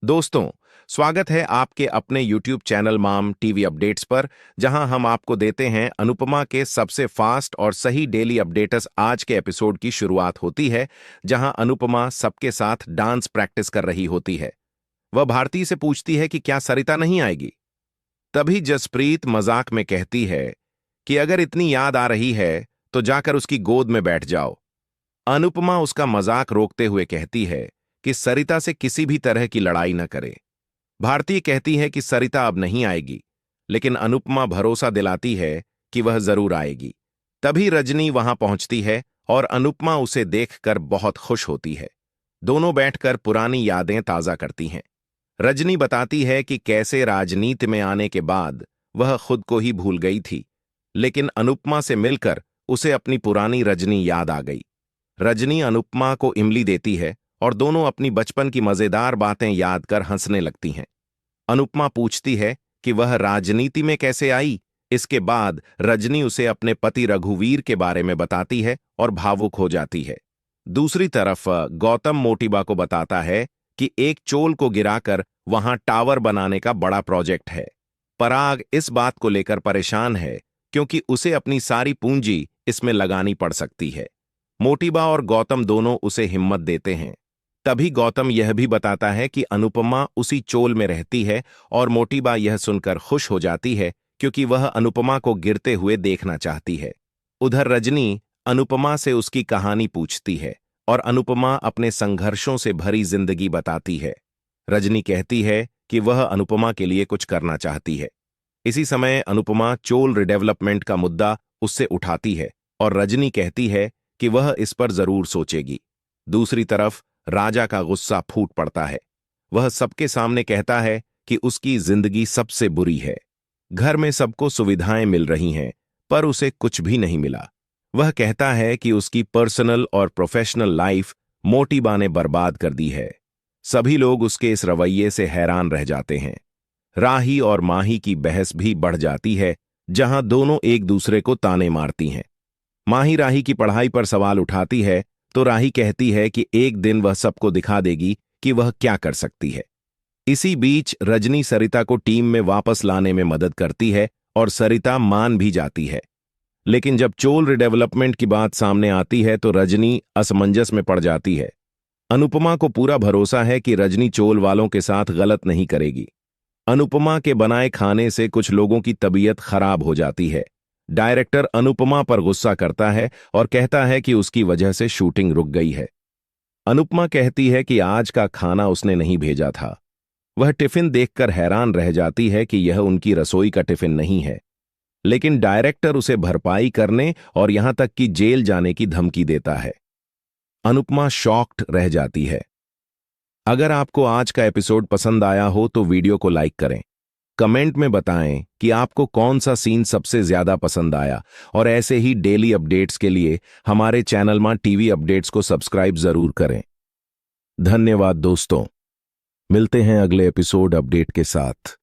दोस्तों, स्वागत है आपके अपने YouTube चैनल माम टीवी अपडेट्स पर, जहां हम आपको देते हैं अनुपमा के सबसे फास्ट और सही डेली अपडेट्स। आज के एपिसोड की शुरुआत होती है, जहां अनुपमा सबके साथ डांस प्रैक्टिस कर रही होती है। वह भारती से पूछती है कि क्या सरिता नहीं आएगी। तभी जसप्रीत मजाक में कहती है कि अगर इतनी याद आ रही है, तो जाकर उसकी गोद में बैठ जाओ। अनुपमा उसका मजाक रोकते हुए कहती है कि सरिता से किसी भी तरह की लड़ाई न करे। भारती कहती है कि सरिता अब नहीं आएगी, लेकिन अनुपमा भरोसा दिलाती है कि वह जरूर आएगी। तभी रजनी वहां पहुंचती है और अनुपमा उसे देखकर बहुत खुश होती है। दोनों बैठकर पुरानी यादें ताजा करती हैं। रजनी बताती है कि कैसे राजनीति में आने के बाद वह खुद को ही भूल गई थी, लेकिन अनुपमा से मिलकर उसे अपनी पुरानी रजनी याद आ गई। रजनी अनुपमा को इमली देती है और दोनों अपनी बचपन की मजेदार बातें याद कर हंसने लगती हैं। अनुपमा पूछती है कि वह राजनीति में कैसे आई। इसके बाद रजनी उसे अपने पति रघुवीर के बारे में बताती है और भावुक हो जाती है। दूसरी तरफ गौतम मोटिबा को बताता है कि एक चोल को गिराकर वहां टावर बनाने का बड़ा प्रोजेक्ट है। पराग इस बात को लेकर परेशान है, क्योंकि उसे अपनी सारी पूंजी इसमें लगानी पड़ सकती है। मोटिबा और गौतम दोनों उसे हिम्मत देते हैं। तभी गौतम यह भी बताता है कि अनुपमा उसी चोल में रहती है, और मोटिबा यह सुनकर खुश हो जाती है, क्योंकि वह अनुपमा को गिरते हुए देखना चाहती है। उधर रजनी अनुपमा से उसकी कहानी पूछती है और अनुपमा अपने संघर्षों से भरी जिंदगी बताती है। रजनी कहती है कि वह अनुपमा के लिए कुछ करना चाहती है। इसी समय अनुपमा चोल रिडेवलपमेंट का मुद्दा उससे उठाती है और रजनी कहती है कि वह इस पर जरूर सोचेगी। दूसरी तरफ राजा का गुस्सा फूट पड़ता है। वह सबके सामने कहता है कि उसकी जिंदगी सबसे बुरी है। घर में सबको सुविधाएं मिल रही हैं, पर उसे कुछ भी नहीं मिला। वह कहता है कि उसकी पर्सनल और प्रोफेशनल लाइफ मोटिबा ने बर्बाद कर दी है। सभी लोग उसके इस रवैये से हैरान रह जाते हैं। राही और माही की बहस भी बढ़ जाती है, जहां दोनों एक दूसरे को ताने मारती हैं। माही राही की पढ़ाई पर सवाल उठाती है, तो राही कहती है कि एक दिन वह सबको दिखा देगी कि वह क्या कर सकती है। इसी बीच रजनी सरिता को टीम में वापस लाने में मदद करती है और सरिता मान भी जाती है। लेकिन जब चोल रिडेवलपमेंट की बात सामने आती है तो रजनी असमंजस में पड़ जाती है। अनुपमा को पूरा भरोसा है कि रजनी चोल वालों के साथ गलत नहीं करेगी। अनुपमा के बनाए खाने से कुछ लोगों की तबीयत खराब हो जाती है। डायरेक्टर अनुपमा पर गुस्सा करता है और कहता है कि उसकी वजह से शूटिंग रुक गई है। अनुपमा कहती है कि आज का खाना उसने नहीं भेजा था। वह टिफिन देखकर हैरान रह जाती है कि यह उनकी रसोई का टिफिन नहीं है, लेकिन डायरेक्टर उसे भरपाई करने और यहां तक कि जेल जाने की धमकी देता है। अनुपमा शॉक्ड रह जाती है। अगर आपको आज का एपिसोड पसंद आया हो तो वीडियो को लाइक करें। कमेंट में बताएं कि आपको कौन सा सीन सबसे ज्यादा पसंद आया, और ऐसे ही डेली अपडेट्स के लिए हमारे चैनल मां टीवी अपडेट्स को सब्सक्राइब जरूर करें। धन्यवाद दोस्तों, मिलते हैं अगले एपिसोड अपडेट के साथ।